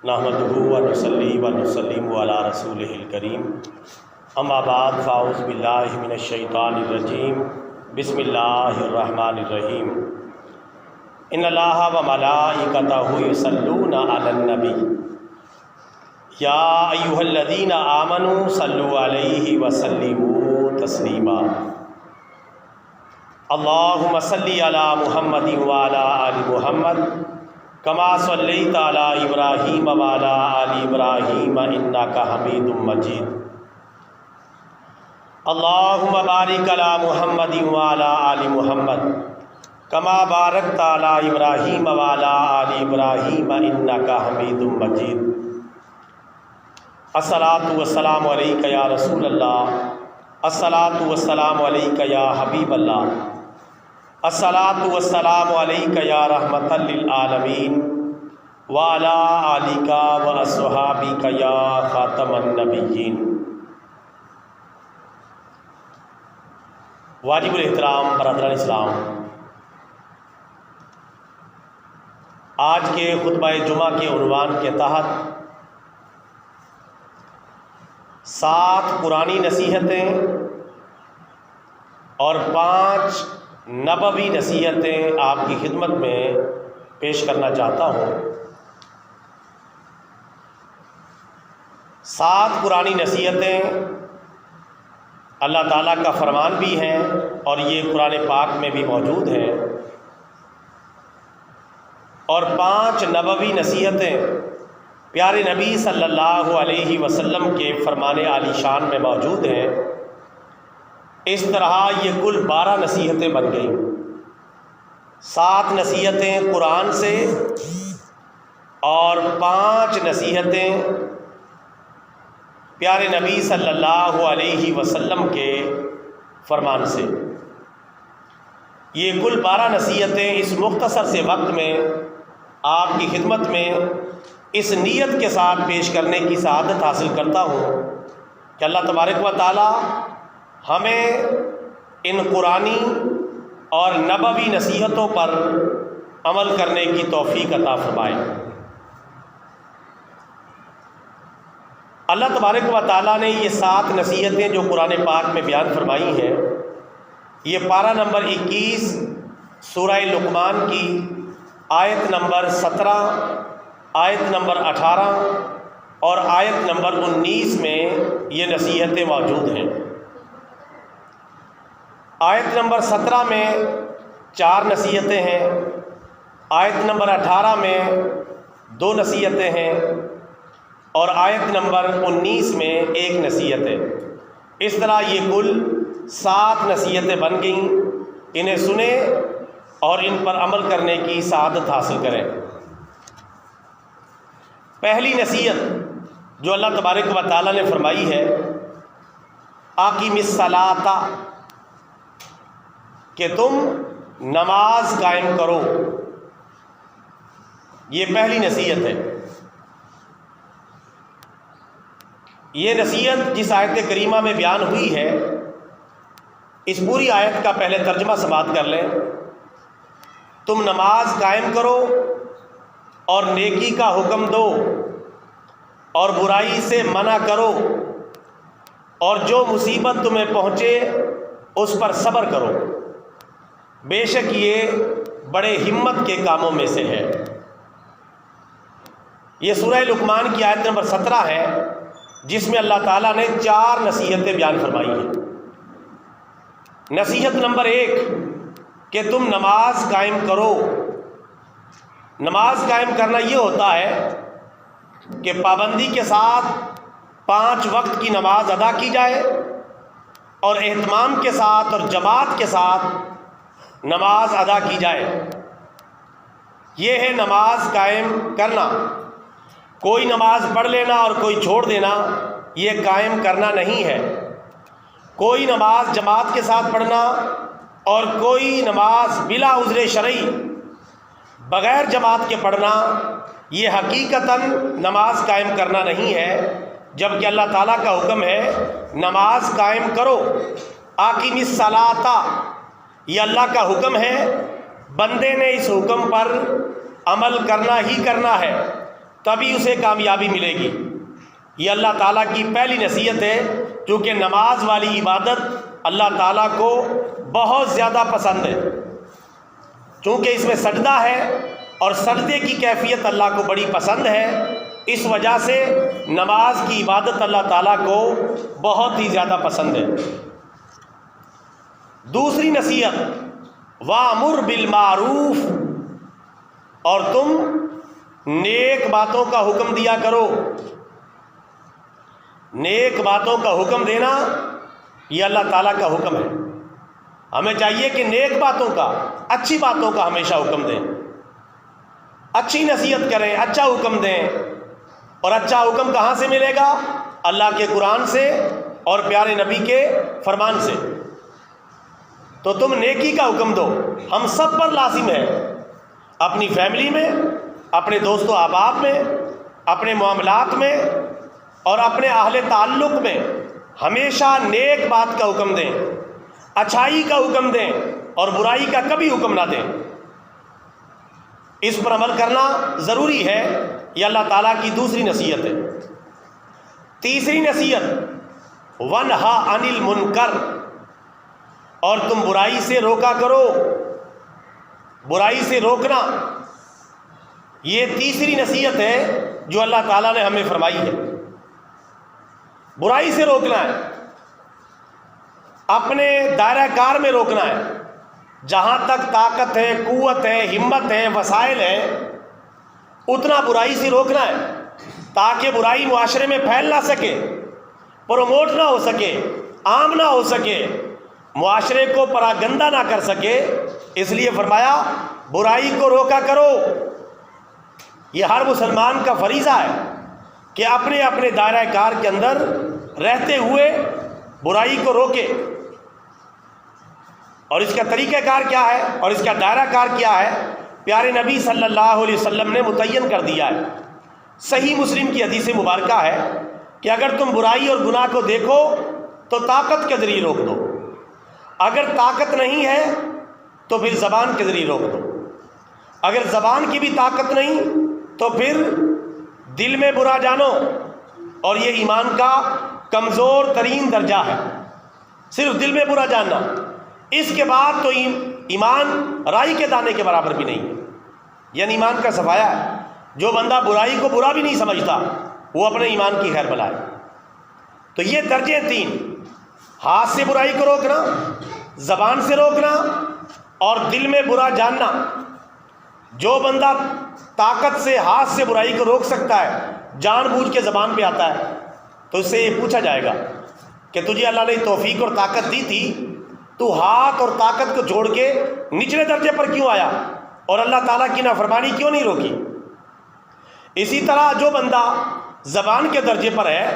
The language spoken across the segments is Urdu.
نحمدہ و نصلی و نسلم علی رسولہ الکریم، اما بعد فاعوذ باللہ من الشیطان الرجیم، بسم اللہ الرحمن الرحیم۔ ان اللہ و ملائکتہ یصلون علی النبی یا ایھا الذین آمنوا صلوا علیہ وسلموا تسلیما۔ اللہم صلی علی محمد وعلی آل محمد کما صلیت علی ابراہیم وعلی آل ابراہیم انک حمید مجید۔ اللہم بارک علی محمد وعلی آل محمد کما بارکت علی ابراہیم وعلی آل ابراہیم انک حمید مجید۔ الصلاۃ والسلام علیک یا رسول اللہ، الصلاۃ والسلام علیک یا حبیب اللہ، الصلاۃ والسلام علیک یا رحمۃ للعالمین وعلی آلک واصحابک یا خاتم النبیین۔ واجب الاحترام برادران اسلام، آج کے خطبہ جمعہ کے عنوان کے تحت 7 قرآنی نصیحتیں اور 5 نبوی نصیحتیں آپ کی خدمت میں پیش کرنا چاہتا ہوں۔ 7 قرآنی نصیحتیں اللہ تعالیٰ کا فرمان بھی ہیں اور یہ قرآن پاک میں بھی موجود ہیں، اور 5 نبوی نصیحتیں پیارے نبی صلی اللہ علیہ وسلم کے فرمان عالی شان میں موجود ہیں۔ اس طرح یہ کل 12 نصیحتیں بن گئیں۔ 7 نصیحتیں قرآن سے اور 5 نصیحتیں پیارے نبی صلی اللہ علیہ وسلم کے فرمان سے۔ یہ کل 12 نصیحتیں اس مختصر سے وقت میں آپ کی خدمت میں اس نیت کے ساتھ پیش کرنے کی سعادت حاصل کرتا ہوں کہ اللہ تبارک و تعالی ہمیں ان قرآنی اور نبوی نصیحتوں پر عمل کرنے کی توفیق عطا فرمائے۔ اللہ تبارک و تعالیٰ نے یہ 7 نصیحتیں جو قرآن پاک میں بیان فرمائی ہیں، یہ پارہ نمبر 21 سورہ لقمان کی آیت نمبر 17، آیت نمبر 18 اور آیت نمبر 19 میں یہ نصیحتیں موجود ہیں۔ آیت نمبر 17 میں 4 نصیحتیں ہیں، آیت نمبر 18 میں 2 نصیحتیں ہیں اور آیت نمبر 19 میں 1 نصیحت ہے۔ اس طرح یہ کل 7 نصیحتیں بن گئیں۔ انہیں سنیں اور ان پر عمل کرنے کی سعادت حاصل کریں۔ پہلی نصیحت جو اللہ تبارک و تعالیٰ نے فرمائی ہے، اقیم الصلاۃ، کہ تم نماز قائم کرو۔ یہ پہلی نصیحت ہے۔ یہ نصیحت جس آیت کریمہ میں بیان ہوئی ہے، اس پوری آیت کا پہلے ترجمہ سماعت کر لیں۔ تم نماز قائم کرو اور نیکی کا حکم دو اور برائی سے منع کرو، اور جو مصیبت تمہیں پہنچے اس پر صبر کرو، بے شک یہ بڑے ہمت کے کاموں میں سے ہے۔ یہ سورہ لقمان کی آیت نمبر 17 ہے، جس میں اللہ تعالیٰ نے 4 نصیحتیں بیان فرمائی ہیں۔ نصیحت نمبر 1 کہ تم نماز قائم کرو۔ نماز قائم کرنا یہ ہوتا ہے کہ پابندی کے ساتھ 5 وقت کی نماز ادا کی جائے اور اہتمام کے ساتھ اور جماعت کے ساتھ نماز ادا کی جائے۔ یہ ہے نماز قائم کرنا۔ کوئی نماز پڑھ لینا اور کوئی چھوڑ دینا یہ قائم کرنا نہیں ہے۔ کوئی نماز جماعت کے ساتھ پڑھنا اور کوئی نماز بلا عذر شرعی بغیر جماعت کے پڑھنا یہ حقیقتاً نماز قائم کرنا نہیں ہے، جبکہ اللہ تعالیٰ کا حکم ہے نماز قائم کرو۔ اقیم الصلاۃ، یہ اللہ کا حکم ہے، بندے نے اس حکم پر عمل کرنا ہی کرنا ہے۔ تبھی اسے کامیابی ملے گی۔ یہ اللہ تعالیٰ کی پہلی نصیحت ہے، کیونکہ نماز والی عبادت اللہ تعالیٰ کو بہت زیادہ پسند ہے، چونکہ اس میں سجدہ ہے اور سجدے کی کیفیت اللہ کو بڑی پسند ہے، اس وجہ سے نماز کی عبادت اللہ تعالیٰ کو بہت ہی زیادہ پسند ہے۔ دوسری نصیحت، وَأْمُرْ بِالْمَعْرُوفِ، اور تم نیک باتوں کا حکم دیا کرو۔ نیک باتوں کا حکم دینا یہ اللہ تعالیٰ کا حکم ہے۔ ہمیں چاہیے کہ نیک باتوں کا، اچھی باتوں کا ہمیشہ حکم دیں، اچھی نصیحت کریں، اچھا حکم دیں۔ اور اچھا حکم کہاں سے ملے گا؟ اللہ کے قرآن سے اور پیارے نبی کے فرمان سے۔ تو تم نیکی کا حکم دو، ہم سب پر لازم ہے، اپنی فیملی میں، اپنے دوست و احباب میں، اپنے معاملات میں اور اپنے اہل تعلق میں ہمیشہ نیک بات کا حکم دیں، اچھائی کا حکم دیں اور برائی کا کبھی حکم نہ دیں۔ اس پر عمل کرنا ضروری ہے، یہ اللہ تعالیٰ کی دوسری نصیحت ہے۔ تیسری نصیحت، وَنْہَ عَنِ الْمُنْکَرِ، اور تم برائی سے روکا کرو۔ برائی سے روکنا یہ تیسری نصیحت ہے جو اللہ تعالیٰ نے ہمیں فرمائی ہے۔ برائی سے روکنا ہے، اپنے دائرہ کار میں روکنا ہے، جہاں تک طاقت ہے، قوت ہے، ہمت ہے، وسائل ہے، اتنا برائی سے روکنا ہے، تاکہ برائی معاشرے میں پھیل نہ سکے، پروموٹ نہ ہو سکے، عام نہ ہو سکے، معاشرے کو پراگندہ نہ کر سکے۔ اس لیے فرمایا برائی کو روکا کرو۔ یہ ہر مسلمان کا فریضہ ہے کہ اپنے اپنے دائرہ کار کے اندر رہتے ہوئے برائی کو روکے۔ اور اس کا طریقہ کار کیا ہے اور اس کا دائرہ کار کیا ہے؟ پیارے نبی صلی اللہ علیہ وسلم نے متعین کر دیا ہے۔ صحیح مسلم کی حدیث مبارکہ ہے کہ اگر تم برائی اور گناہ کو دیکھو تو طاقت کے ذریعے روک دو، اگر طاقت نہیں ہے تو پھر زبان کے ذریعے روک دو، اگر زبان کی بھی طاقت نہیں تو پھر دل میں برا جانو، اور یہ ایمان کا کمزور ترین درجہ ہے، صرف دل میں برا جاننا۔ اس کے بعد تو ایمان رائی کے دانے کے برابر بھی نہیں ہے، یعنی ایمان کا صفایا ہے۔ جو بندہ برائی کو برا بھی نہیں سمجھتا وہ اپنے ایمان کی خیر بلائے۔ تو یہ درجے تین، ہاتھ سے برائی کو روکنا، زبان سے روکنا اور دل میں برا جاننا۔ جو بندہ طاقت سے، ہاتھ سے برائی کو روک سکتا ہے، جان بوجھ کے زبان پہ آتا ہے، تو اس سے یہ پوچھا جائے گا کہ تجھے اللہ نے توفیق اور طاقت دی تھی، تو ہاتھ اور طاقت کو چھوڑ کے نچلے درجے پر کیوں آیا اور اللہ تعالیٰ کی نافرمانی کیوں نہیں روکی؟ اسی طرح جو بندہ زبان کے درجے پر ہے،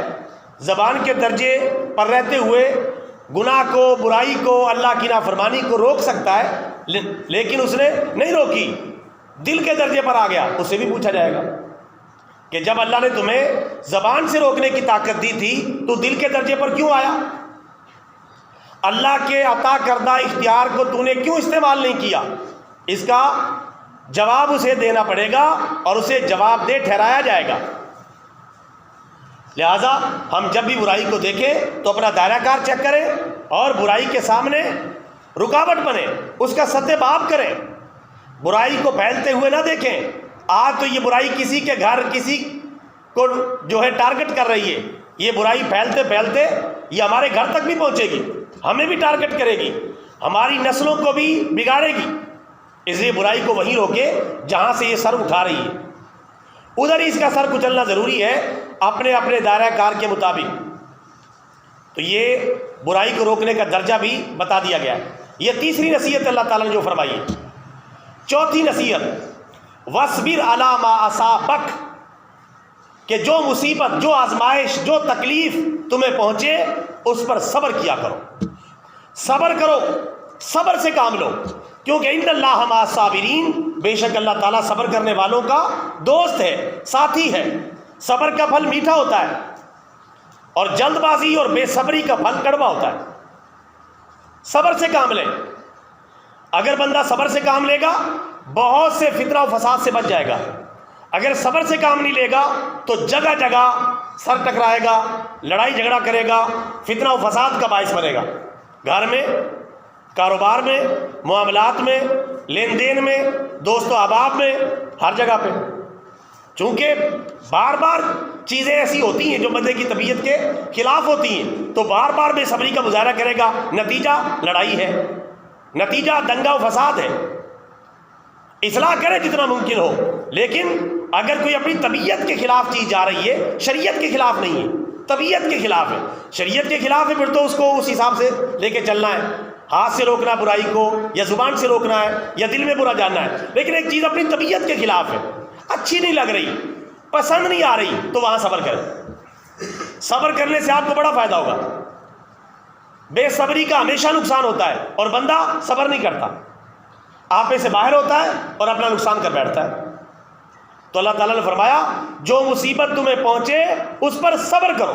زبان کے درجے پر رہتے ہوئے گناہ کو، برائی کو، اللہ کی نافرمانی کو روک سکتا ہے، لیکن اس نے نہیں روکی، دل کے درجے پر آ گیا، اس سے بھی پوچھا جائے گا کہ جب اللہ نے تمہیں زبان سے روکنے کی طاقت دی تھی تو دل کے درجے پر کیوں آیا؟ اللہ کے عطا کردہ اختیار کو تو نے کیوں استعمال نہیں کیا؟ اس کا جواب اسے دینا پڑے گا اور اسے جواب دہ ٹھہرایا جائے گا۔ لہذا ہم جب بھی برائی کو دیکھیں تو اپنا دائرہ کار چیک کریں اور برائی کے سامنے رکاوٹ بنے، اس کا سد باب کریں، برائی کو پھیلتے ہوئے نہ دیکھیں۔ آج تو یہ برائی کسی کے گھر، کسی کو جو ہے ٹارگٹ کر رہی ہے، یہ برائی پھیلتے پھیلتے یہ ہمارے گھر تک بھی پہنچے گی، ہمیں بھی ٹارگٹ کرے گی، ہماری نسلوں کو بھی بگاڑے گی۔ اس لیے برائی کو وہیں روکے جہاں سے یہ سر اٹھا رہی ہے، ادھر ہی اس کا سر کچلنا ضروری ہے، اپنے اپنے دائرہ کار کے مطابق۔ تو یہ برائی کو روکنے کا درجہ بھی بتا دیا گیا ہے۔ یہ تیسری نصیحت اللہ تعالیٰ نے جو فرمائی ہے۔ چوتھی نصیحت، وَاصْبِرْ عَلَىٰ مَا أَصَابَكَ، کہ جو مصیبت، جو آزمائش، جو تکلیف تمہیں پہنچے اس پر صبر کیا کرو، صبر کرو، صبر سے کام لو، کیونکہ ان اللہ مع الصابرین، بے شک اللہ تعالیٰ صبر کرنے والوں کا دوست ہے، ساتھی ہے۔ صبر کا پھل میٹھا ہوتا ہے اور جلد بازی اور بے صبری کا پھل کڑوا ہوتا ہے۔ صبر سے کام لیں، اگر بندہ صبر سے کام لے گا بہت سے فتنہ و فساد سے بچ جائے گا۔ اگر صبر سے کام نہیں لے گا تو جگہ جگہ سر ٹکرائے گا، لڑائی جھگڑا کرے گا، فتنہ و فساد کا باعث بنے گا، گھر میں، کاروبار میں، معاملات میں، لین دین میں، دوست و احباب میں، ہر جگہ پہ۔ چونکہ بار بار چیزیں ایسی ہوتی ہیں جو بندے کی طبیعت کے خلاف ہوتی ہیں، تو بار بار بے صبری کا مظاہرہ کرے گا، نتیجہ لڑائی ہے، نتیجہ دنگا و فساد ہے۔ اصلاح کرے جتنا ممکن ہو، لیکن اگر کوئی اپنی طبیعت کے خلاف چیز جا رہی ہے، شریعت کے خلاف نہیں ہے، طبیعت کے خلاف ہے، شریعت کے خلاف ہے، پھر تو اس کو اس حساب سے لے کے چلنا ہے، ہاتھ سے روکنا برائی کو، یا زبان سے روکنا ہے، یا دل میں برا جاننا ہے۔ لیکن ایک چیز اپنی طبیعت کے خلاف ہے، اچھی نہیں لگ رہی، پسند نہیں آ رہی، تو وہاں صبر کریں۔ صبر کرنے سے آپ کو بڑا فائدہ ہوگا۔ بے صبری کا ہمیشہ نقصان ہوتا ہے، اور بندہ صبر نہیں کرتا، آپے سے باہر ہوتا ہے اور اپنا نقصان کر بیٹھتا ہے۔ تو اللہ تعالیٰ نے فرمایا جو مصیبت تمہیں پہنچے اس پر صبر کرو،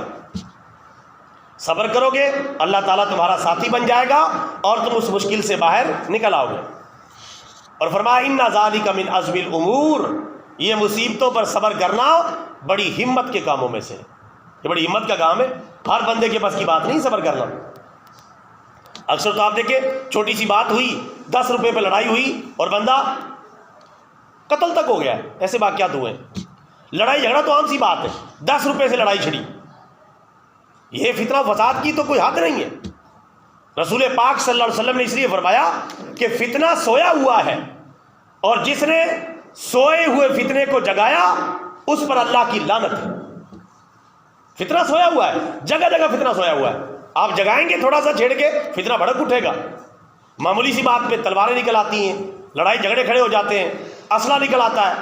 صبر کرو گے اللہ تعالیٰ تمہارا ساتھی بن جائے گا اور تم اس مشکل سے باہر نکل آؤ گے۔ اور فرمایا ان ذالک من عزم الامور، یہ مصیبتوں پر صبر کرنا بڑی ہمت کے کاموں میں سے، یہ بڑی ہمت کا کام ہے، ہر بندے کے بس کی بات نہیں صبر کرنا۔ اکثر تو آپ دیکھیں چھوٹی سی بات ہوئی، 10 روپے پہ لڑائی ہوئی اور بندہ قتل تک ہو گیا، ایسے واقعات ہوئے۔ لڑائی جھگڑا تو عام سی بات ہے، 10 روپے سے لڑائی چھڑی، یہ فتنہ و فساد کی تو کوئی حد نہیں ہے۔ رسول پاک صلی اللہ علیہ وسلم نے اس لیے فرمایا کہ فتنہ سویا ہوا ہے، اور جس نے سوئے ہوئے فتنے کو جگایا اس پر اللہ کی لعنت ہے۔ فتنہ سویا ہوا ہے، جگہ جگہ فتنہ سویا ہوا ہے، آپ جگائیں گے تھوڑا سا چھیڑ کے، فتنہ بھڑک اٹھے گا، معمولی سی بات پہ تلواریں نکل آتی ہیں، لڑائی جھگڑے کھڑے ہو جاتے ہیں، اسلحہ نکل آتا ہے،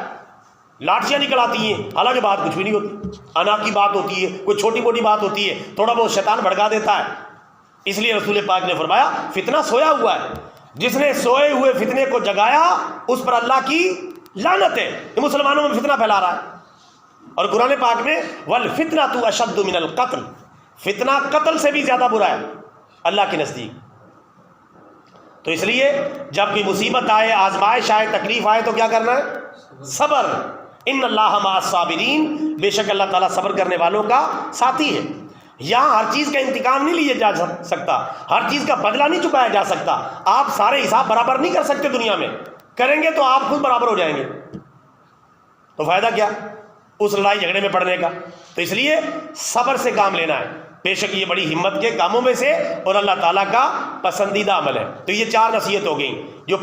لاٹھیاں نکل آتی ہیں، حالانکہ بات کچھ بھی نہیں ہوتی، انا کی بات ہوتی ہے، کوئی چھوٹی موٹی بات ہوتی ہے، تھوڑا بہت شیطان بھڑکا دیتا ہے۔ اس لیے رسول پاک نے فرمایا فتنہ سویا ہوا ہے، جس نے سوئے ہوئے فتنے کو جگایا اس پر اللہ کی لعنت ہے۔ یہ مسلمانوں میں فتنہ پھیلا رہا ہے، اور قرآن پاک میں والفتنۃ اشد من القتل، فتنہ قتل سے بھی زیادہ برا ہے اللہ کے نزدیک۔ تو اس لیے جب کوئی مصیبت آئے، آزمائش آئے، تکلیف آئے، تو کیا کرنا ہے؟ صبر۔ ان اللہ مع الصابرین، بے شک اللہ تعالیٰ صبر کرنے والوں کا ساتھی ہے۔ یہاں ہر چیز کا انتقام نہیں لیا جا سکتا، ہر چیز کا بدلہ نہیں چکایا جا سکتا، آپ سارے حساب برابر نہیں کر سکتے دنیا میں، کریں گے تو آپ خود برابر ہو جائیں گے، تو فائدہ کیا اس لڑائی جھگڑے میں پڑنے کا؟ تو اس لیے صبر سے کام لینا ہے، بے شک یہ بڑی ہمت کے کاموں میں سے اور اللہ تعالیٰ کا پسندیدہ عمل ہے۔ تو یہ 4 نصیحت ہو گئیں جو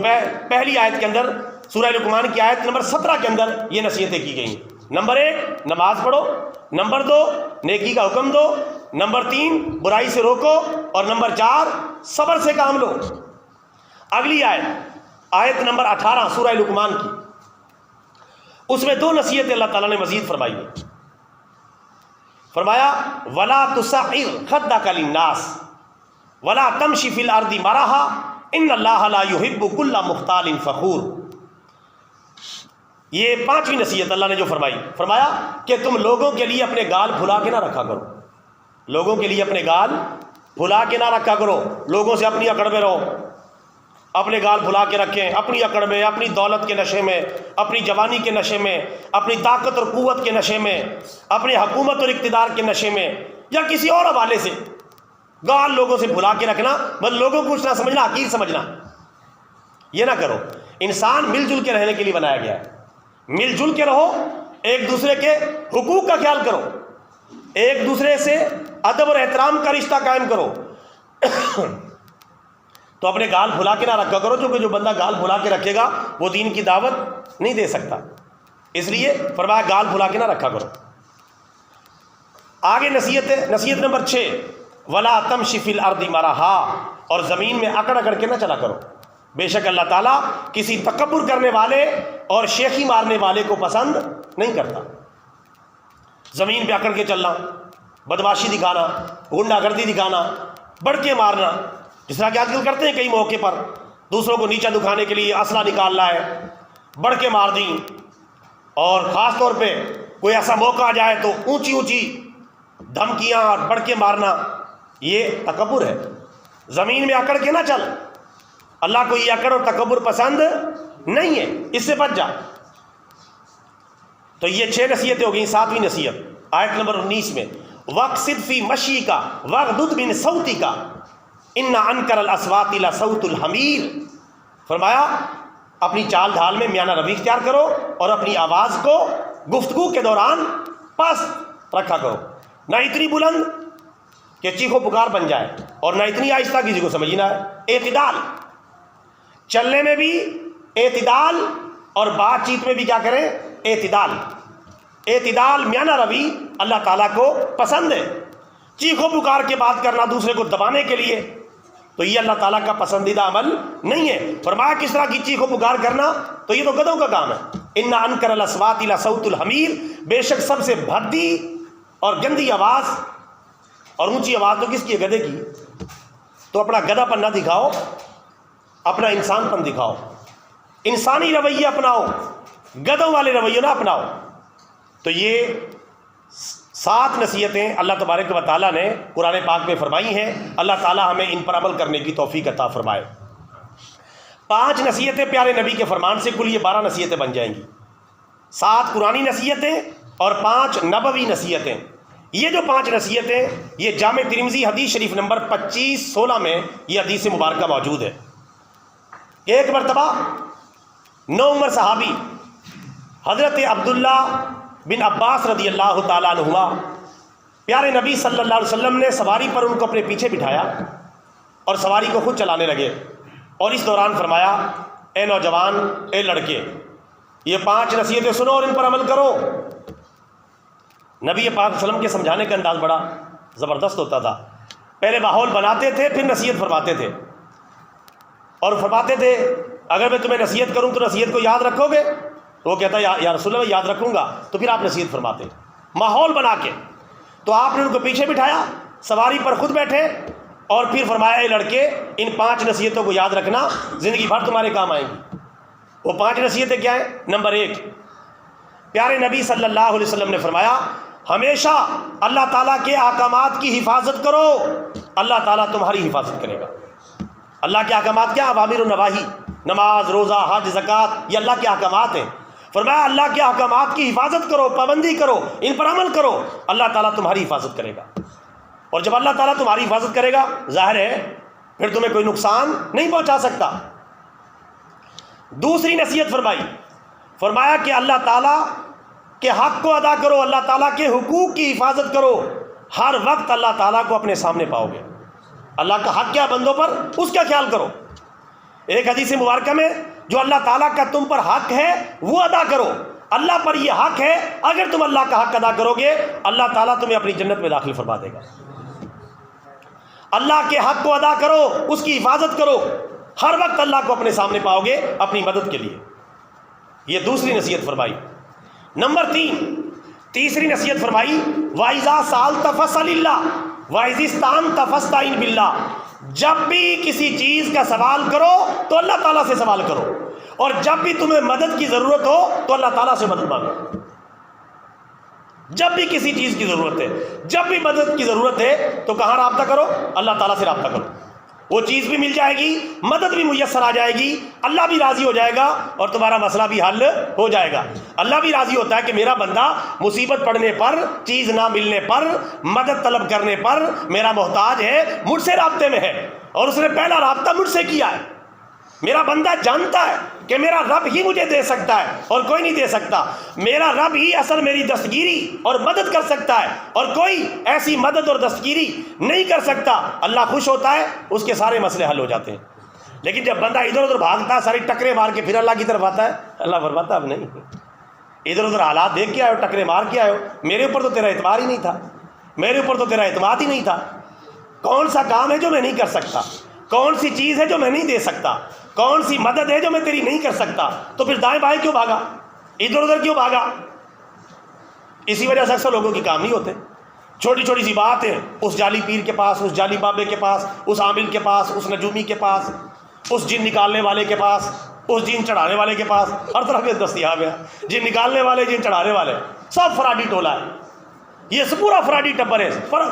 پہلی آیت کے اندر، سورہ لقمان کی آیت نمبر 17 کے اندر یہ نصیحتیں کی گئیں۔ نمبر 1 نماز پڑھو، نمبر 2 نیکی کا حکم دو، نمبر 3 برائی سے روکو، اور نمبر 4 صبر سے کام لو۔ اگلی آیت نمبر 18 سورہ لقمان کی، اس میں 2 نصیحتیں اللہ تعالیٰ نے مزید فرمائی ہیں۔ فرمایا وَلَا تُسَعِّرْ خَدَّكَ لِلنَّاسِ وَلَا تَمْشِ فِي الْأَرْضِ مَرَحًا إِنَّ اللَّهَ لَا يُحِبُّ كُلَّ مُخْتَالٍ فَخُورٍ۔ یہ 5ویں نصیحت اللہ نے جو فرمایا کہ تم لوگوں کے لیے اپنے گال پھلا کے نہ رکھا کرو، لوگوں کے لیے اپنے گال پھلا کے نہ رکھا کرو، لوگوں سے اپنی اکڑ میں رہو، اپنے گال پھلا کے رکھیں، اپنی اکڑ میں، اپنی دولت کے نشے میں، اپنی جوانی کے نشے میں، اپنی طاقت اور قوت کے نشے میں، اپنی حکومت اور اقتدار کے نشے میں، یا کسی اور حوالے سے گال لوگوں سے بھلا کے رکھنا، بس لوگوں کو کچھ نہ سمجھنا، حقیر سمجھنا، یہ نہ کرو۔ انسان مل جل کے رہنے کے لیے بنایا گیا ہے، مل جل کے رہو، ایک دوسرے کے حقوق کا خیال کرو، ایک دوسرے سے ادب اور احترام کا رشتہ قائم کرو۔ تو اپنے گال بھلا کے نہ رکھا کرو، کیونکہ جو بندہ گال بھلا کے رکھے گا وہ دین کی دعوت نہیں دے سکتا، اس لیے فرمایا گال بھلا کے نہ رکھا کرو۔ آگے نصیحت نمبر 6 وَلَا تَمْشِ فِي الْأَرْضِ مَرَحًا، اور زمین میں اکڑ اکڑ کے نہ چلا کرو، بے شک اللہ تعالیٰ کسی تکبر کرنے والے اور شیخی مارنے والے کو پسند نہیں کرتا۔ زمین پہ اکڑ کے چلنا، بدماشی دکھانا، غنڈہ گردی دکھانا، بڑھ کے مارنا، جس طرح کہ آج کل کرتے ہیں کئی موقع پر، دوسروں کو نیچا دکھانے کے لیے اسلحہ نکال رہا ہے، بڑھ کے مار دیں، اور خاص طور پہ کوئی ایسا موقع آ جائے تو اونچی اونچی دھمکیاں اور بڑھ کے مارنا، یہ تکبر ہے۔ زمین میں اکڑ کے نہ چل، اللہ کو یہ اکڑ اور تکبر پسند نہیں ہے، اس سے بچ جا۔ تو یہ 6 نصیحتیں ہو گئیں. 7ویں نصیحت آیت نمبر 19 میں وَقْصِدْ فِي مَشْيِكَ وَاغْضُضْ مِنْ صَوْتِكَ إِنَّ أَنْكَرَ الْأَصْوَاتِ لَصَوْتُ الْحَمِيرِ. فرمایا اپنی چال ڈھال میں میانہ روی اختیار کرو اور اپنی آواز کو گفتگو کے دوران پست رکھا کرو، نہ اتنی بلند کہ چیخو پکار بن جائے اور نہ اتنی آہستہ کسی کو سمجھ نہ آئے. اعتدال، چلنے میں بھی اعتدال اور بات چیت میں بھی کیا کریں؟ اعتدال. اعتدال میانہ روی اللہ تعالیٰ کو پسند ہے. چیخو پکار کے بات کرنا دوسرے کو دبانے کے لیے تو یہ اللہ تعالیٰ کا پسندیدہ عمل نہیں ہے. فرمایا کس طرح کی چیخو پکار کرنا؟ تو یہ تو گدھوں کا کام ہے. ان انکر الاصوات لصوت الحمیر، بے شک سب سے بھدی اور گندی آواز اور اونچی آواز تو کس کی ہے؟ گدھے کی. تو اپنا گدھا پن نہ دکھاؤ، اپنا انسان پن دکھاؤ، انسانی رویے اپناؤ، گدھوں والے رویے نہ اپناؤ. تو یہ 7 نصیحتیں اللہ تبارک و تعالیٰ نے قرآن پاک میں فرمائی ہیں. اللہ تعالیٰ ہمیں ان پر عمل کرنے کی توفیق عطا فرمائے. 5 نصیحتیں پیارے نبی کے فرمان سے، کل یہ 12 نصیحتیں بن جائیں گی. 7 قرآنی نصیحتیں اور 5 نبوی نصیحتیں. یہ جو 5 نصیحتیں یہ جامع ترمذی حدیث شریف نمبر 2516 میں یہ حدیث مبارکہ موجود ہے. ایک مرتبہ نو عمر صحابی حضرت عبداللہ بن عباس رضی اللہ تعالیٰ عنہما پیارے نبی صلی اللہ علیہ وسلم نے سواری پر ان کو اپنے پیچھے بٹھایا اور سواری کو خود چلانے لگے اور اس دوران فرمایا اے نوجوان، اے لڑکے، یہ 5 نصیحتیں سنو اور ان پر عمل کرو. نبی پاک صلی اللہ علیہ وسلم کے سمجھانے کا انداز بڑا زبردست ہوتا تھا. پہلے ماحول بناتے تھے پھر نصیحت فرماتے تھے اور فرماتے تھے اگر میں تمہیں نصیحت کروں تو نصیحت کو یاد رکھو گے؟ وہ کہتا یا رسول اللہ یاد رکھوں گا. تو پھر آپ نصیحت فرماتے ماحول بنا کے. تو آپ نے ان کو پیچھے بٹھایا، سواری پر خود بیٹھے اور پھر فرمایا اے لڑکے، ان 5 نصیحتوں کو یاد رکھنا، زندگی بھر تمہارے کام آئیں گی. وہ 5 نصیحتیں کیا ہیں؟ نمبر 1، پیارے نبی صلی اللہ علیہ وسلم نے فرمایا ہمیشہ اللہ تعالیٰ کے احکامات کی حفاظت کرو، اللہ تعالیٰ تمہاری حفاظت کرے گا. اللہ کے احکامات کیا؟ اوامر و نواہی، نماز، روزہ، حج، زکوٰۃ، یہ اللہ کے احکامات ہیں. فرمایا اللہ کے احکامات کی حفاظت کرو، پابندی کرو، ان پر عمل کرو، اللہ تعالیٰ تمہاری حفاظت کرے گا. اور جب اللہ تعالیٰ تمہاری حفاظت کرے گا ظاہر ہے پھر تمہیں کوئی نقصان نہیں پہنچا سکتا. دوسری نصیحت فرمایا کہ اللہ تعالیٰ کے حق کو ادا کرو، اللہ تعالیٰ کے حقوق کی حفاظت کرو. ہر وقت اللہ تعالیٰ کو اپنے سامنے پاؤ گے. اللہ کا حق کیا بندوں پر، اس کا خیال کرو. ایک حدیث مبارکہ میں جو اللہ تعالیٰ کا تم پر حق ہے وہ ادا کرو. اللہ پر یہ حق ہے، اگر تم اللہ کا حق ادا کرو گے اللہ تعالیٰ تمہیں اپنی جنت میں داخل فرما دے گا. اللہ کے حق کو ادا کرو، اس کی حفاظت کرو، ہر وقت اللہ کو اپنے سامنے پاؤ گے اپنی مدد کے لیے. یہ دوسری نصیحت فرمائی. نمبر 3، تیسری نصیحت فرمائی وَإِذَا سَأَلْتَ فَاسْأَلِ اللَّهَ وَإِذَا اسْتَعَنْتَ فَاسْتَعِنْ بِاللَّهِ. جب بھی کسی چیز کا سوال کرو تو اللہ تعالیٰ سے سوال کرو، اور جب بھی تمہیں مدد کی ضرورت ہو تو اللہ تعالیٰ سے مدد مانگو. جب بھی کسی چیز کی ضرورت ہے، جب بھی مدد کی ضرورت ہے تو کہاں رابطہ کرو؟ اللہ تعالیٰ سے رابطہ کرو. وہ چیز بھی مل جائے گی، مدد بھی میسر آ جائے گی، اللہ بھی راضی ہو جائے گا اور تمہارا مسئلہ بھی حل ہو جائے گا. اللہ بھی راضی ہوتا ہے کہ میرا بندہ مصیبت پڑنے پر، چیز نہ ملنے پر، مدد طلب کرنے پر میرا محتاج ہے، مجھ سے رابطے میں ہے اور اس نے پہلا رابطہ مجھ سے کیا ہے. میرا بندہ جانتا ہے کہ میرا رب ہی مجھے دے سکتا ہے اور کوئی نہیں دے سکتا. میرا رب ہی اصل میری دستگیری اور مدد کر سکتا ہے اور کوئی ایسی مدد اور دستگیری نہیں کر سکتا. اللہ خوش ہوتا ہے، اس کے سارے مسئلے حل ہو جاتے ہیں. لیکن جب بندہ ادھر ادھر بھاگتا ہے، ساری ٹکرے مار کے پھر اللہ کی طرف آتا ہے، اللہ فرماتا اب نہیں، ادھر ادھر حالات دیکھ کے آئے ہو، ٹکرے مار کے آئے ہو، میرے اوپر تو تیرا اعتبار ہی نہیں تھا، میرے اوپر تو تیرا اعتماد ہی نہیں تھا. کون سا کام ہے جو میں نہیں کر سکتا؟ کون سی چیز ہے جو میں نہیں دے سکتا؟ کون سی مدد ہے جو میں تیری نہیں کر سکتا؟ تو پھر دائیں بائیں کیوں بھاگا؟ ادھر ادھر کیوں بھاگا؟ اسی وجہ سے اکثر لوگوں کی کام نہیں ہوتے. چھوٹی چھوٹی سی بات ہے، اس جعلی پیر کے پاس، اس جعلی بابے کے پاس، اس عامل کے پاس، اس نجومی کے پاس، اس جن نکالنے والے کے پاس، اس جن چڑھانے والے کے پاس، ہر طرح کے دستیاب ہیں. جن نکالنے والے، جن چڑھانے والے، سب فراڈی ٹولہ ہے. یہ پورا فراڈی ٹبر ہے.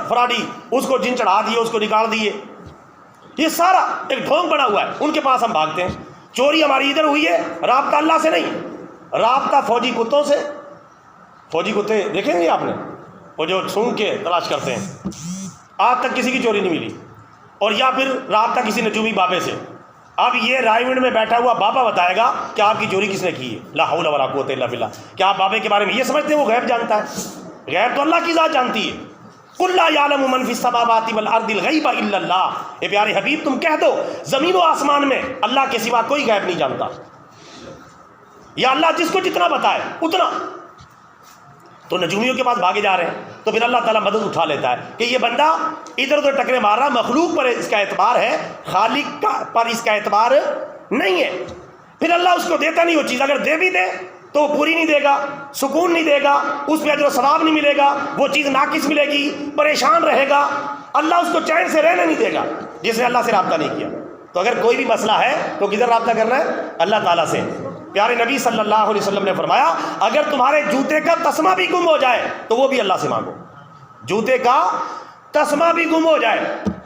فراڈی، اس کو جن چڑھا دیے، اس کو نکال دیے، یہ سارا ایک ڈھونگ بنا ہوا ہے. ان کے پاس ہم بھاگتے ہیں. چوری ہماری ادھر ہوئی ہے، رابطہ اللہ سے نہیں، رابطہ فوجی کتوں سے، فوجی کتے دیکھیں گے آپ نے، وہ جو سونگ کے تلاش کرتے ہیں، آج تک کسی کی چوری نہیں ملی. اور یا پھر رابطہ کسی نجومی بابے سے. اب یہ رائے ونڈ میں بیٹھا ہوا بابا بتائے گا کہ آپ کی چوری کس نے کی ہے. لا حول ولا قوت الا باللہ. کیا آپ بابے کے بارے میں یہ سمجھتے ہیں وہ غیب جانتا ہے؟ غیب تو اللہ کی ذات جانتی ہے. قل لا یعلم من فی السماوات والارض الغیب الا اللہ. اے پیارے حبیب تم کہہ دو زمین و آسمان میں اللہ کے سوا کوئی غیب نہیں جانتا. یا اللہ جس کو جتنا بتائے اتنا. تو نجومیوں کے پاس بھاگے جا رہے ہیں تو پھر اللہ تعالیٰ مدد اٹھا لیتا ہے کہ یہ بندہ ادھر ادھر ٹکرے مار رہا، مخلوق پر اس کا اعتبار ہے، خالق پر اس کا اعتبار نہیں ہے. پھر اللہ اس کو دیتا نہیں وہ چیز. اگر دے بھی دے تو وہ پوری نہیں دے گا، سکون نہیں دے گا، اس پہ اجر و ثواب نہیں ملے گا، وہ چیز ناقص ملے گی، پریشان رہے گا. اللہ اس کو چین سے رہنے نہیں دے گا جس نے اللہ سے رابطہ نہیں کیا. تو اگر کوئی بھی مسئلہ ہے تو کدھر رابطہ کرنا ہے؟ اللہ تعالیٰ سے. پیارے نبی صلی اللہ علیہ وسلم نے فرمایا اگر تمہارے جوتے کا تسمہ بھی گم ہو جائے تو وہ بھی اللہ سے مانگو. جوتے کا تسمہ بھی گم ہو جائے،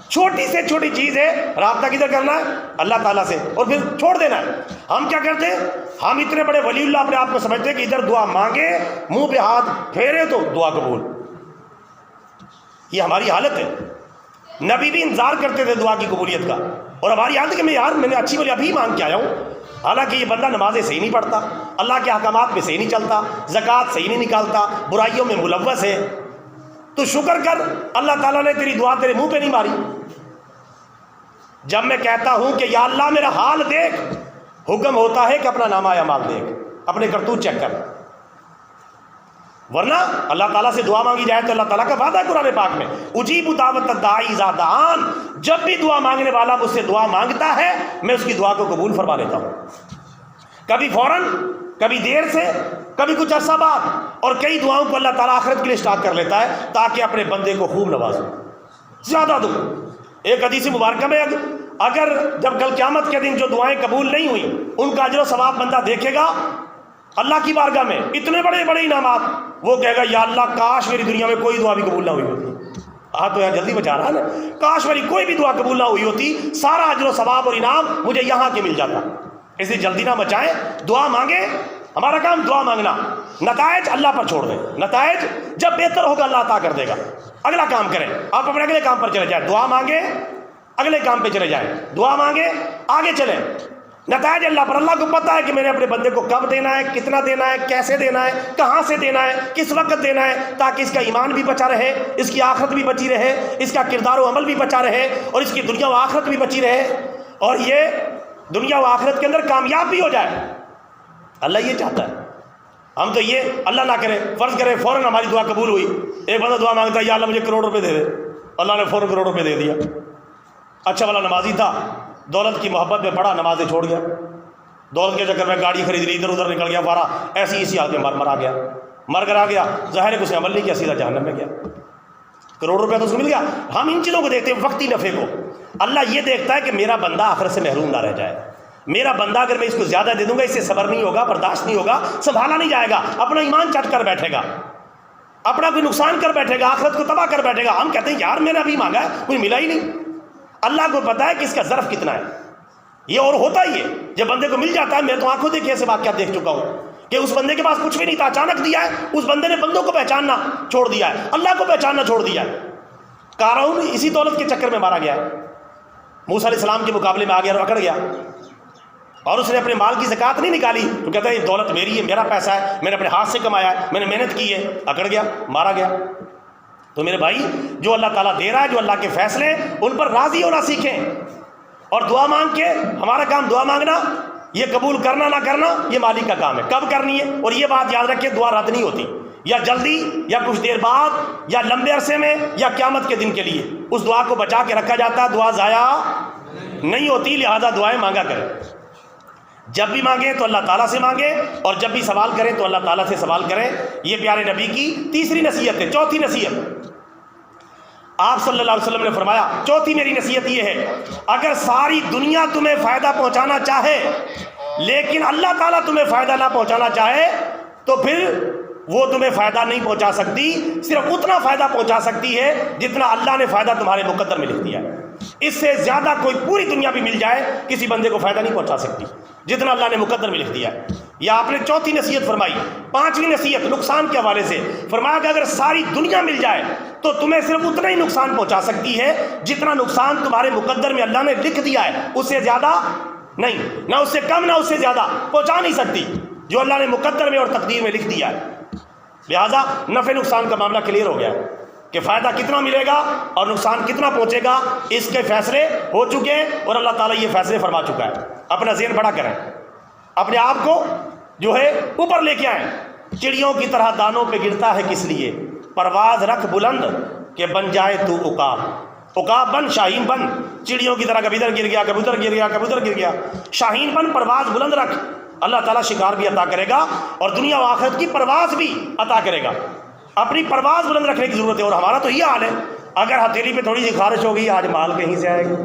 چھوٹی سے چھوٹی چیز ہے، رابطہ کدھر کرنا ہے؟ اللہ تعالیٰ سے، اور پھر چھوڑ دینا ہے. ہم کیا کرتے ہیں؟ ہم اتنے بڑے ولی اللہ اپنے آپ کو سمجھتے ہیں کہ ادھر دعا مانگے، منہ پہ ہاتھ پھیرے تو دعا قبول. یہ ہماری حالت ہے. نبی بھی انتظار کرتے تھے دعا کی قبولیت کا، اور ہماری حالت کہ میں نے اچھی والی ابھی مانگ کے آیا ہوں. حالانکہ یہ بندہ نمازیں صحیح نہیں پڑھتا، اللہ کے احکامات میں صحیح نہیں چلتا، زکوٰۃ صحیح نہیں نکالتا، برائیوں میں ملوث ہے. تو شکر کر اللہ تعالیٰ نے تیری دعا تیرے منہ پہ نہیں ماری. جب میں کہتا ہوں کہ یا اللہ میرا حال دیکھ، حکم ہوتا ہے کہ اپنا نامہ اعمال دیکھ، اپنے کرتوت چیک کر. ورنہ اللہ تعالیٰ سے دعا مانگی جائے تو اللہ تعالیٰ کا وعدہ ہے قرآن پاک میں، اجیب دعوت الداعی اذا دعان. جب بھی دعا مانگنے والا مجھ سے دعا مانگتا ہے میں اس کی دعا کو قبول فرما لیتا ہوں. کبھی فوراً، کبھی دیر سے، کبھی کچھ عرصہ بعد. اور کئی دعاؤں کو اللہ تعالیٰ آخرت کے لیے اسٹارٹ کر لیتا ہے تاکہ اپنے بندے کو خوب نوازے، زیادہ دو. ایک حدیث مبارکہ میں اگر جب کل قیامت کے دن جو دعائیں قبول نہیں ہوئی ان کا اجر و ثواب بندہ دیکھے گا اللہ کی بارگاہ میں، اتنے بڑے بڑے انعامات، وہ کہے گا یا اللہ کاش میری دنیا میں کوئی دعا بھی قبول نہ ہوئی ہوتی. تو یار جلدی بچا رہا ہے نا، کاش میری کوئی بھی دعا قبول نہ ہوئی ہوتی، سارا اجر و ثواب اور انعام مجھے یہاں کے مل جاتا. اس لیے جلدی نہ مچائیں، دعا مانگیں. ہمارا کام دعا مانگنا، نتائج اللہ پر چھوڑ دیں. نتائج جب بہتر ہوگا اللہ عطا کر دے گا. اگلا کام کریں، آپ اپنے اگلے کام پر چلے جائیں. دعا مانگیں، اگلے کام پہ چلے جائیں. دعا مانگیں، آگے چلیں. نتائج اللہ پر. اللہ کو پتہ ہے کہ میں نے اپنے بندے کو کب دینا ہے، کتنا دینا ہے، کیسے دینا ہے، کہاں سے دینا ہے، کس وقت دینا ہے، تاکہ اس کا ایمان بھی بچا رہے، اس کی آخرت بھی بچی رہے، اس کا کردار و عمل بھی بچا رہے، اور اس کی دنیا و آخرت بھی بچی رہے، اور یہ دنیا و آخرت کے اندر کامیاب بھی ہو جائے. اللہ یہ چاہتا ہے. ہم تو یہ اللہ نہ کرے، فرض کرے فوراً ہماری دعا قبول ہوئی. ایک بندہ دعا مانگتا ہے یا اللہ مجھے کروڑ روپے دے دے، اللہ نے فوراً کروڑ روپے دے دیا. اچھا والا نمازی تھا، دولت کی محبت میں پڑا، نمازیں چھوڑ گیا، دولت کے چکر میں گاڑی خرید لی، ادھر ادھر نکل گیا، وارا ایسی اسی حالت میں مرا گیا. مر کر آ گیا، ظاہر ہے کہ اس نے عمل نہیں کیا، سیدھا جہنم میں گیا. کروڑ روپے تو اس کو مل گیا. ہم ان چیزوں کو دیکھتے ہیں، وقتی نفع کو. اللہ یہ دیکھتا ہے کہ میرا بندہ آخرت سے محروم نہ رہ جائے. میرا بندہ اگر میں اس کو زیادہ دے دوں گا، اس سے صبر نہیں ہوگا، برداشت نہیں ہوگا، سنبھالا نہیں جائے گا، اپنا ایمان چٹ کر بیٹھے گا، اپنا کوئی نقصان کر بیٹھے گا، آخرت کو تباہ کر بیٹھے گا. ہم کہتے ہیں یار میں نے ابھی مانگا ہے کوئی ملا ہی نہیں. اللہ کو پتا ہے کہ اس کا ظرف کتنا ہے. یہ اور ہوتا ہی ہے جب بندے کو مل جاتا ہے. میں تو آنکھوں دیکھے ایسے واقعات دیکھ چکا ہوں کہ اس بندے کے پاس کچھ بھی نہیں تھا، اچانک دیا ہے. اس بندے نے بندوں کو پہچاننا چھوڑ دیا ہے، اللہ کو پہچاننا چھوڑ دیا ہے. قارون اسی دولت کے چکر میں مارا گیا. موسیٰ علیہ السلام کے مقابلے میں آ گیا اور اکڑ گیا، اور اس نے اپنے مال کی زکوٰۃ نہیں نکالی. تو کہتا ہے یہ دولت میری ہے، میرا پیسہ ہے، میں نے اپنے ہاتھ سے کمایا ہے، میں نے محنت کی ہے. اکڑ گیا، مارا گیا. تو میرے بھائی جو اللہ تعالیٰ دے رہا ہے، جو اللہ کے فیصلے، ان پر راضی ہونا سیکھیں. اور دعا مانگ کے، ہمارا کام دعا مانگنا، یہ قبول کرنا نہ کرنا یہ مالک کا کام ہے، کب کرنی ہے. اور یہ بات یاد رکھیں، دعا رد نہیں ہوتی، یا جلدی یا کچھ دیر بعد یا لمبے عرصے میں یا قیامت کے دن کے لیے. اس دعا کو بچا کے رکھا جاتا ہے، دعا ضائع نہیں ہوتی. لہذا دعائیں مانگا کریں. جب بھی مانگیں تو اللہ تعالیٰ سے مانگیں، اور جب بھی سوال کریں تو اللہ تعالیٰ سے سوال کریں. یہ پیارے نبی کی تیسری نصیحت ہے. چوتھی نصیحت آپ صلی اللہ علیہ وسلم نے فرمایا، چوتھی میری نصیحت یہ ہے، اگر ساری دنیا تمہیں فائدہ پہنچانا چاہے لیکن اللہ تعالیٰ تمہیں فائدہ نہ پہنچانا چاہے تو پھر وہ تمہیں فائدہ نہیں پہنچا سکتی. صرف اتنا فائدہ پہنچا سکتی ہے جتنا اللہ نے فائدہ تمہارے مقدر میں لکھ دیا ہے. اس سے زیادہ کوئی پوری دنیا بھی مل جائے کسی بندے کو فائدہ نہیں پہنچا سکتی جتنا اللہ نے مقدر میں لکھ دیا ہے. یا آپ نے چوتھی نصیحت فرمائی. پانچویں نصیحت نقصان کے حوالے سے فرمایا کہ اگر ساری دنیا مل جائے تو تمہیں صرف اتنا ہی نقصان پہنچا سکتی ہے جتنا نقصان تمہارے مقدر میں اللہ نے لکھ دیا ہے، اس سے زیادہ نہیں، نہ اس سے کم نہ اس سے زیادہ پہنچا نہیں سکتی جو اللہ نے مقدر میں اور تقدیر میں لکھ دیا ہے. لہذا نفع نقصان کا معاملہ کلیئر ہو گیا کہ فائدہ کتنا ملے گا اور نقصان کتنا پہنچے گا، اس کے فیصلے ہو چکے ہیں اور اللہ تعالیٰ یہ فیصلے فرما چکا ہے. اپنا ذہن بڑا کریں، اپنے آپ کو جو ہے اوپر لے کے آئیں. چڑیوں کی طرح دانوں پہ گرتا ہے کس لیے، پرواز رکھ بلند کہ بن جائے تو عقاب. عقاب بن، شاہین بن. چڑیوں کی طرح کبھی ادھر گر گیا، کبھی ادھر گر گیا، کبھی ادھر گر گیا. شاہین بن، پرواز بلند رکھ. اللہ تعالیٰ شکار بھی عطا کرے گا اور دنیا و آخرت کی پرواز بھی عطا کرے گا. اپنی پرواز بلند رکھنے کی ضرورت ہے. اور ہمارا تو یہ حال ہے، اگر ہتھیلی پہ تھوڑی سی خارش ہو گئی، آج مال کہیں سے آئے گا.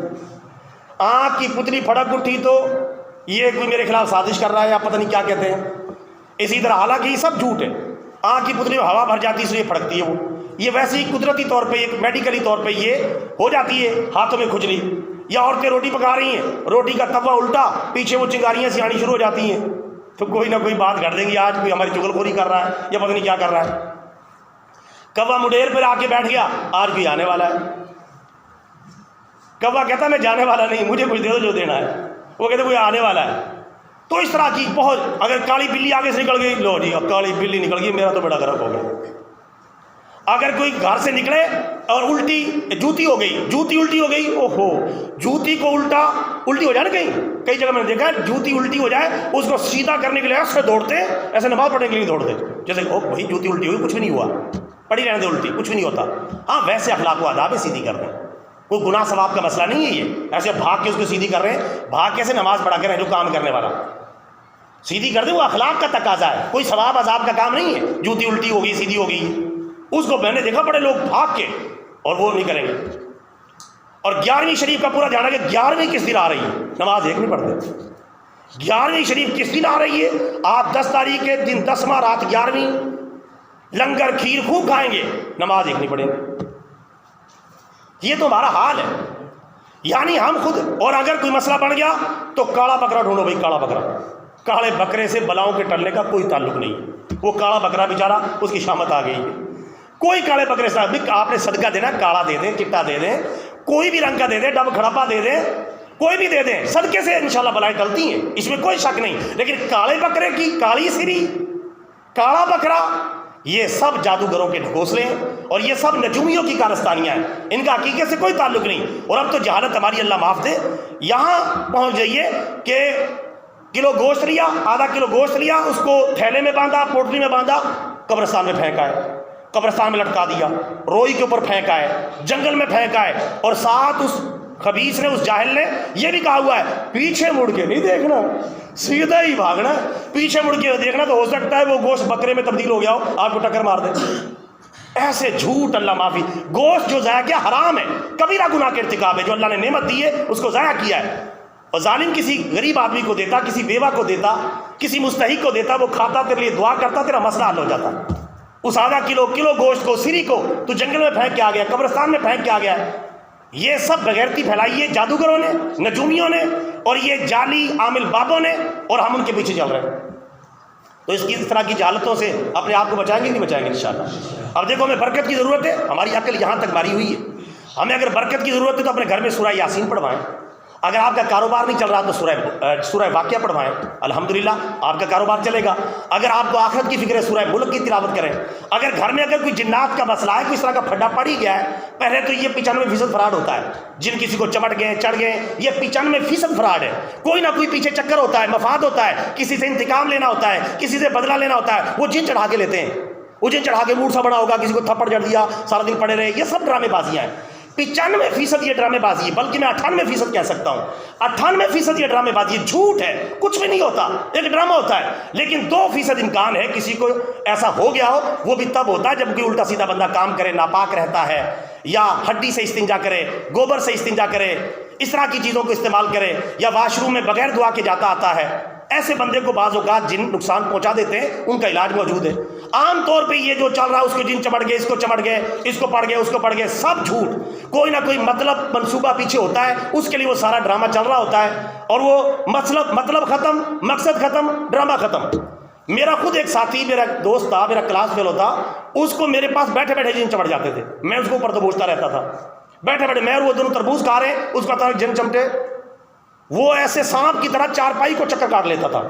آنکھ کی پتلی پھڑک اٹھی تو یہ کوئی میرے خلاف سازش کر رہا ہے، آپ پتہ نہیں کیا کہتے ہیں. اسی طرح حالانکہ یہ سب جھوٹ ہے. آنکھ کی پتلی میں ہوا بھر جاتی ہے اس لیے پھڑکتی ہے وہ. یہ ویسے ہی قدرتی طور پہ، ایک میڈیکلی طور پہ یہ ہو جاتی ہے ہاتھوں میں کھجلی. یا عورتیں روٹی پکا رہی ہیں، روٹی کا توا الٹا، پیچھے وہ چنگاریاں سی آنی شروع ہو جاتی ہیں تو کوئی نہ کوئی بات کر دیں گی، آج کوئی ہماری چغل خوری کر رہا ہے یا پتہ نہیں کیا کر رہا ہے. کوا مڈیر پر آ کے بیٹھ گیا، آج کوئی آنے والا ہے. کوا کہتا میں جانے والا نہیں، مجھے کچھ دے دو جو دینا ہے. وہ کہتے کوئی آنے والا ہے. تو اس طرح کی بہت، اگر کالی بلی آگے سے نکل گئی، لو جی اب کالی بلی نکل گئی، میرا تو بڑا گرک ہو گیا. اگر کوئی گھر سے نکلے اور الٹی جوتی ہو گئی، جوتی الٹی ہو گئی، اوہو، جوتی کو الٹی ہو جائے نا، کئی جگہ میں نے دیکھا ہے جوتی الٹی ہو جائے اس کو سیدھا کرنے کے لیے ایسے دوڑتے، ایسے نماز پڑھنے کے لیے دوڑتے، جیسے او بھائی جوتی الٹی ہوئی، کچھ بھی نہیں ہوا، پڑھی رہنے دے الٹی، کچھ بھی نہیں ہوتا. ہاں ویسے اخلاق و آداب سیدھی کر رہے ہیں، کوئی گناہ ثواب کا مسئلہ نہیں ہے. یہ ایسے بھاگ کے اس کو سیدھی کر رہے ہیں، بھاگ کیسے نماز پڑھا کر جو کام کرنے والا سیدھی کر دے، وہ اخلاق کا تقاضا ہے، کوئی ثواب عذاب کا کام نہیں ہے. جوتی الٹی ہو گئی، سیدھی ہو گئی، اس کو میں نے دیکھا بڑے لوگ بھاگ کے، اور وہ نہیں کریں گے. اور 11ویں شریف کا پورا دھیان ہے کہ 11ویں کس دن آ رہی ہے، نماز ایک نہیں پڑھتے. 11ویں شریف کس دن آ رہی ہے، آپ 10 تاریخ کے دن 10واں رات 11ویں لنگر کھیر خوب کھائیں گے، نماز ایک نہیں پڑھیں گے. یہ تو ہمارا حال ہے. یعنی ہم خود، اور اگر کوئی مسئلہ بڑھ گیا تو کالا بکرا ڈھونڈو بھائی، کالا بکرا. کالے بکرے سے بلاؤں کے ٹلنے کا کوئی تعلق نہیں. وہ کالا بکرا بیچارہ، اس کی شامت آ گئی ہے. کوئی کالے بکرے سے آپ نے صدقہ دینا، کالا دے دیں، چٹا دے دیں، کوئی بھی رنگ کا دے دیں، ڈب کھڑپا دے دیں، کوئی بھی دے دیں، صدقے سے انشاءاللہ بلائیں ٹلتی ہیں، اس میں کوئی شک نہیں. لیکن کالے بکرے کی کالی سری، کالا بکرا، یہ سب جادوگروں کے ڈھکوسلے ہیں اور یہ سب نجومیوں کی کارستانیاں ہیں. ان کا حقیقت سے کوئی تعلق نہیں. اور اب تو جہالت ہماری اللہ معاف دے. یہاں پہنچ جائیے کہ کلو گوشت لیا، آدھا کلو گوشت لیا، اس کو تھیلے میں باندھا، پوٹلی میں باندھا، قبرستان میں پھینکا ہے، قبرستان میں لٹکا دیا، روئی کے اوپر پھینکا ہے، جنگل میں پھینکا ہے. اور ساتھ اس خبیث نے، اس جاہل نے یہ بھی کہا ہوا ہے پیچھے مڑ کے نہیں دیکھنا، سیدھا ہی بھاگنا. پیچھے مڑ کے دیکھنا تو ہو سکتا ہے وہ گوشت بکرے میں تبدیل ہو گیا ہو، آپ کو ٹکر مار دے. ایسے جھوٹ اللہ معافی. گوشت جو ضائع کیا حرام ہے، کبیرہ گناہ کے ارتکاب ہے. جو اللہ نے نعمت دی ہے اس کو ضائع کیا ہے. اور ظالم کسی غریب آدمی کو دیتا، کسی بیوہ کو دیتا، کسی مستحق کو دیتا، وہ کھاتا، تیرے لیے دعا کرتا، تیرا مسئلہ حل ہو جاتا. اس آدھا کلو گوشت کو، سری کو تو جنگل میں پھینک کے آ گیا، قبرستان میں پھینک کے آ گیا. یہ سب بغیرتی پھیلائی ہے جادوگروں نے، نجومیوں نے، اور یہ جعلی عامل بابوں نے، اور ہم ان کے پیچھے چل رہے ہیں. تو اس طرح کی جہالتوں سے اپنے آپ کو بچائیں گے نہیں بچائیں گے انشاءاللہ. اب دیکھو ہمیں برکت کی ضرورت ہے، ہماری عقل یہاں تک ماری ہوئی ہے. ہمیں اگر برکت کی ضرورت ہے تو اپنے گھر میں سورہ یاسین پڑھوائیں. اگر آپ کا کاروبار نہیں چل رہا تو سورہ واقعہ پڑھوائیں، الحمدللہ آپ کا کاروبار چلے گا. اگر آپ کو آخرت کی فکر ہے سورہ ملک کی تلاوت کریں. اگر گھر میں اگر کوئی جنات کا مسئلہ ہے، کوئی اس طرح کا پھڈا پڑ ہی گیا ہے، پہلے تو یہ 95% فراڈ ہوتا ہے. جن کسی کو چمٹ گئے، چڑھ گئے، یہ 95% فراڈ ہے. کوئی نہ کوئی پیچھے چکر ہوتا ہے، مفاد ہوتا ہے، کسی سے انتقام لینا ہوتا ہے، کسی سے بدلہ لینا ہوتا ہے. وہ جن چڑھا کے لیتے ہیں، وہ جن چڑھا کے موڈ سا بنا ہوگا، کسی کو تھپڑ جڑ دیا، سارا دن پڑے رہے. یہ سب ڈرامے بازیاں ہیں. 95% یہ ڈرامے بازی ہے، بلکہ میں 98% کہہ سکتا ہوں. 98% یہ ڈرامے بازی ہے، جھوٹ ہے، کچھ بھی نہیں ہوتا، ایک ڈرامہ ہوتا ہے. لیکن 2% امکان ہے کسی کو ایسا ہو گیا ہو. وہ بھی تب ہوتا ہے جب کوئی الٹا سیدھا بندہ کام کرے، ناپاک رہتا ہے، یا ہڈی سے استنجا کرے، گوبر سے استنجا کرے، اس طرح کی چیزوں کو استعمال کرے، یا واش روم میں بغیر دعا کے جاتا آتا ہے. ایسے بندے کو بعض اوقات جن نقصان پہنچا دیتے ہیں، ان کا علاج موجود ہے۔ عام طور پہ یہ جو چل رہا ہے، اس کو جن چمڑ گئے، اس کو چمڑ گئے، اس کو پڑ گئے، اس کو پڑ گئے، سب جھوٹ۔ کوئی نہ کوئی مطلب منصوبہ پیچھے ہوتا ہے، اس کے لیے وہ سارا ڈرامہ چل رہا ہوتا ہے، اور وہ مطلب ختم، مقصد ختم، ڈرامہ ختم۔ میرا خود ایک ساتھی، میرا دوست تھا، میرا کلاس فیلو تھا، اس کو میرے پاس بیٹھے بیٹھے جن چمڑ جاتے تھے، میں اس کو اوپر تو پوچھتا رہتا تھا، بیٹھے بیٹھے میں اور وہ دونوں تربوز کھا رہے، اس کا تھا جن چمٹے، وہ ایسے سانپ کی طرح چارپائی کو چکر کاٹ لیتا تھا۔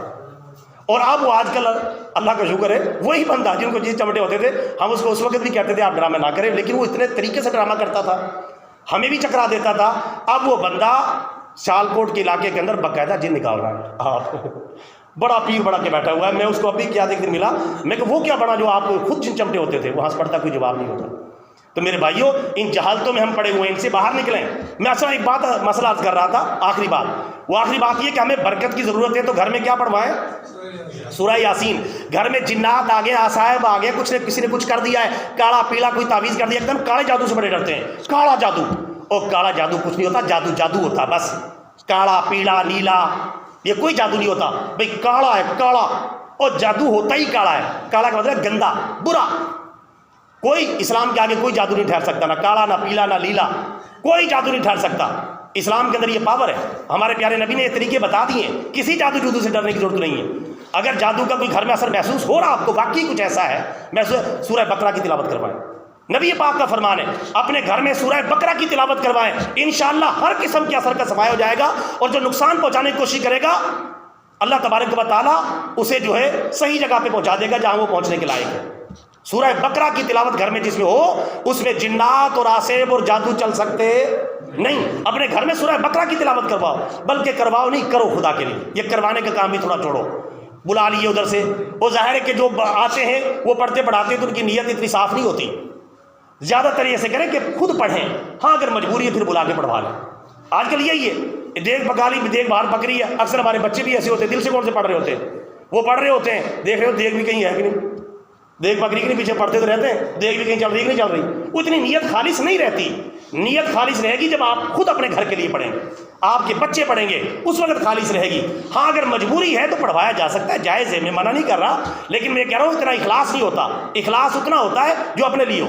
اور اب وہ آج کل اللہ کا شکر ہے وہی بندہ جن کو جن چمٹے ہوتے تھے، ہم اس کو اس وقت بھی کہتے تھے آپ ڈرامہ نہ کریں، لیکن وہ اتنے طریقے سے ڈرامہ کرتا تھا، ہمیں بھی چکرا دیتا تھا۔ اب وہ بندہ شال کوٹ کے علاقے کے اندر باقاعدہ جن نکال رہا ہے، آپ بڑا پیر بڑا کے بیٹھا ہوا ہے۔ میں اس کو ابھی کیا ایک دن ملا، میں کہ وہ کیا بنا جو آپ کو خود جن چمٹے ہوتے تھے؟ وہاں سے پڑھتا کوئی جواب نہیں ہوتا۔ تو میرے بھائیوں، ان جہالتوں میں ہم پڑے ہوئے ہیں، ان سے باہر نکلیں۔ میں اصل ایک مسئلہ عرض کر رہا تھا، آخری بات، وہ آخری بات یہ کہ ہمیں برکت کی ضرورت ہے، تو گھر میں کیا پڑھوائیں؟ سورہ یاسین۔ گھر میں جنات آ گئے، آصائب آ گئے، کسی نے کچھ کر دیا ہے، کالا پیلا کوئی تعویذ کر دیا، ایک دم کالے جادو سے بڑے ڈرتے ہیں، کالا جادو۔ اور کالا جادو کچھ نہیں ہوتا، جادو جادو ہوتا، بس کالا پیلا نیلا یہ کوئی جادو نہیں ہوتا بھئی، کالا ہے کالا، اور جادو ہوتا ہی کالا ہے۔ کالا کا مطلب گندا، برا۔ کوئی اسلام کے آگے کوئی جادو نہیں ٹھہر سکتا، نہ کالا نہ پیلا نہ لیلا، کوئی جادو نہیں ٹھہر سکتا۔ اسلام کے اندر یہ پاور ہے، ہمارے پیارے نبی نے یہ طریقے بتا دیے ہیں، کسی جادو جادو سے ڈرنے کی ضرورت نہیں ہے۔ اگر جادو کا کوئی گھر میں اثر محسوس ہو رہا آپ کو، واقعی کچھ ایسا ہے، سورہ بقرہ کی تلاوت کروائیں۔ نبی پاک کا فرمان ہے، اپنے گھر میں سورہ بقرہ کی تلاوت کروائیں، انشاءاللہ ہر قسم کے اثر کا صفایا ہو جائے گا، اور جو نقصان پہنچانے کی کوشش کرے گا اللہ تبارک و تعالیٰ اسے جو ہے صحیح جگہ پہ پہنچا دے گا جہاں وہ پہنچنے کے لائق ہے۔ سورہ بقرہ کی تلاوت گھر میں جس میں ہو، اس میں جنات اور آصیب اور جادو چل سکتے نہیں۔ اپنے گھر میں سورہ بقرہ کی تلاوت کرواؤ، بلکہ کرواؤ نہیں، کرو خدا کے لیے۔ یہ کروانے کا کام بھی تھوڑا چھوڑو، بلا لیے ادھر سے، وہ ظاہر ہے کہ جو آتے ہیں وہ پڑھتے پڑھاتے تو ان کی نیت اتنی صاف نہیں ہوتی۔ زیادہ تر ایسے کریں کہ خود پڑھیں، ہاں اگر مجبوری ہے پھر بلا کے پڑھوا لیں۔ آج کل یہی ہے، دیکھ پکا لی، دیکھ باہر پکڑی ہے۔ اکثر ہمارے بچے بھی ایسے ہوتے ہیں، دل سے کون سے پڑھ رہے ہوتے ہیں، وہ پڑھ رہے ہوتے ہیں، دیکھ رہے ہو دیکھ بھی کہیں ہے کہ نہیں، دیکھ پکڑی کہ نہیں، پیچھے پڑھتے تو رہتے ہیں، دیکھ بھی کہیں چل رہی کہ نہیں چل رہی۔ اتنی نیت خالص نہیں رہتی۔ نیت خالص رہے گی جب آپ خود اپنے گھر کے لیے پڑھیں گے، آپ کے بچے پڑھیں گے، اس وقت خالص رہے گی۔ ہاں اگر مجبوری ہے تو پڑھوایا جا سکتا ہے، جائز ہے، میں منع نہیں کر رہا، لیکن میں کہہ رہا ہوں اتنا اخلاص نہیں ہوتا۔ اخلاص اتنا ہوتا ہے جو اپنے لیے ہو۔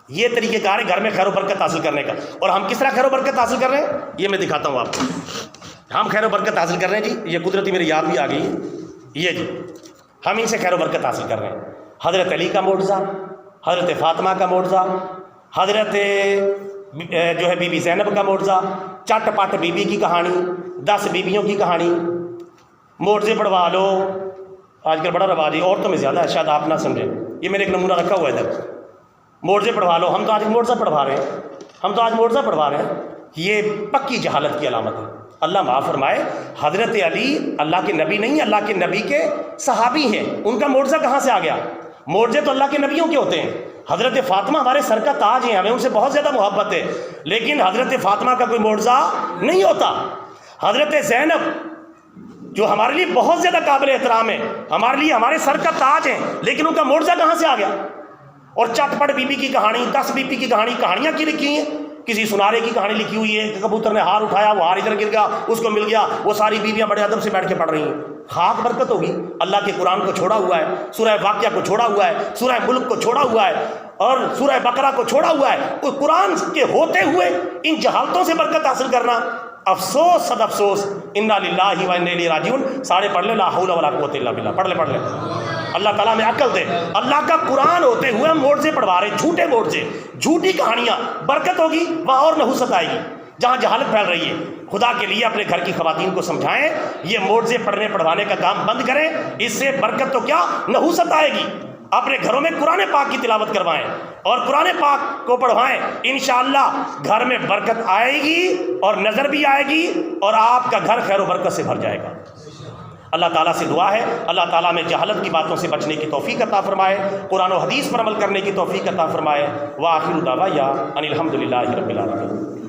یہ طریقہ کار ہے گھر میں خیر و برکت حاصل کرنے کا۔ اور ہم کس طرح خیر و برکت حاصل کر رہے ہیں یہ میں دکھاتا ہوں آپ کو۔ ہم خیر و برکت حاصل کر رہے ہیں جی، یہ قدرتی میری یاد بھی آ گئی، یہ جی ہم ان سے خیر و برکت حاصل کر رہے ہیں۔ حضرت علی کا معجزہ، حضرت فاطمہ کا معجزہ، حضرت جو ہے بی بی زینب کا معجزہ، چٹ پٹ بی بی کی کہانی، 10 بیویوں کی کہانی، معجزے پڑھوا لو۔ آج کل بڑا رواج ہے، عورتوں میں زیادہ ہے، شاید آپ نہ سمجھیں، یہ میرے ایک نمونہ رکھا ہوا ہے ادھر، معجزے پڑھوا لو۔ ہم تو آج معجزہ پڑھوا رہے ہیں، یہ پکی جہالت کی علامت ہے۔ اللہ معاف فرمائے، حضرت علی اللہ کے نبی نہیں، اللہ کے نبی کے صحابی ہیں، ان کا معجزہ کہاں سے آ گیا؟ معجزے تو اللہ کے نبیوں کے ہوتے ہیں۔ حضرت فاطمہ ہمارے سر کا تاج ہیں، ہمیں ان سے بہت زیادہ محبت ہے، لیکن حضرت فاطمہ کا کوئی معجزہ نہیں ہوتا۔ حضرت زینب جو ہمارے لیے بہت زیادہ قابل احترام ہے، ہمارے لیے ہمارے سر کا تاج ہیں، لیکن ان کا معجزہ کہاں سے آ گیا؟ اور چٹ پٹ بی بی کی کہانی، 10 بی بی کی کہانی، کہانیاں کی لکھی ہیں؟ کسی سنارے کی کہانی لکھی ہوئی ہے کہ کبوتر نے ہار اٹھایا، وہ ہار ادھر گر گیا، اس کو مل گیا، وہ ساری بیویاں بڑے ادب سے بیٹھ کے پڑھ رہی ہیں۔ خاک برکت ہوگی، اللہ کے قرآن کو چھوڑا ہوا ہے، سورہ واقعہ کو چھوڑا ہوا ہے، سورہ ملک کو چھوڑا ہوا ہے، اور سورہ بقرہ کو چھوڑا ہوا ہے۔ وہ قرآن کے ہوتے ہوئے ان جہالتوں سے برکت حاصل کرنا، افسوس صد افسوس، انا للہ و انا الیہ راجعون۔ سارے پڑھ لے، لا حول ولا قوت الا باللہ، پڑھ لے۔ اللہ تعالیٰ میں عقل دے۔ اللہ کا قرآن ہوتے ہوئے معجزے پڑھوا رہے، جھوٹے معجزے، جھوٹی کہانیاں۔ برکت ہوگی وہاں اور نحوست آئے گی جہاں جہالت پھیل رہی ہے۔ خدا کے لیے اپنے گھر کی خواتین کو سمجھائیں، یہ معجزے پڑھنے پڑھوانے کا کام بند کریں، اس سے برکت تو کیا نحوست آئے گی۔ اپنے گھروں میں قرآن پاک کی تلاوت کروائیں اور قرآن پاک کو پڑھوائیں، انشاءاللہ گھر میں برکت آئے گی اور نظر بھی آئے گی، اور آپ کا گھر خیر و برکت سے بھر جائے گا۔ اللہ تعالیٰ سے دعا ہے اللہ تعالیٰ میں جہالت کی باتوں سے بچنے کی توفیق عطا فرمائے، قرآن و حدیث پر عمل کرنے کی توفیق عطا فرمائے۔ وآخر دعوانا ان الحمد للہ رب العالمین۔